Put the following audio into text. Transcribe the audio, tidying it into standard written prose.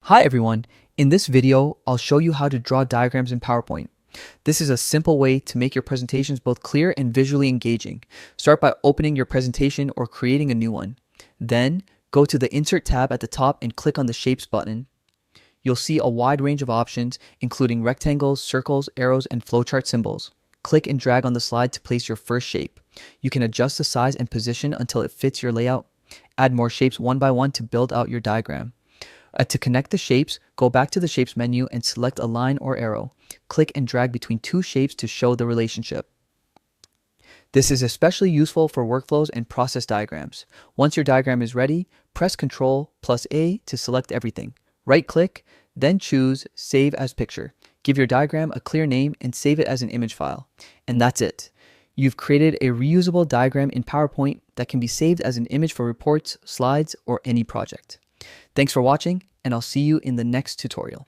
Hi everyone, in this video I'll show you how to draw diagrams in PowerPoint. This is a simple way to make your presentations both clear and visually engaging. Start by opening your presentation or creating a new one. Then go to the Insert tab at the top and click on the Shapes button. You'll see a wide range of options including rectangles, circles, arrows, and flowchart symbols. Click and drag on the slide to place your first shape. You can adjust the size and position until it fits your layout. Add more shapes one by one to build out your diagram. To connect the shapes, go back to the Shapes menu and select a line or arrow. Click and drag between two shapes to show the relationship. This is especially useful for workflows and process diagrams. Once your diagram is ready, press Ctrl+A to select everything. Right-click, then choose Save as Picture. Give your diagram a clear name and save it as an image file. And that's it. You've created a reusable diagram in PowerPoint that can be saved as an image for reports, slides, or any project. Thanks for watching, and I'll see you in the next tutorial.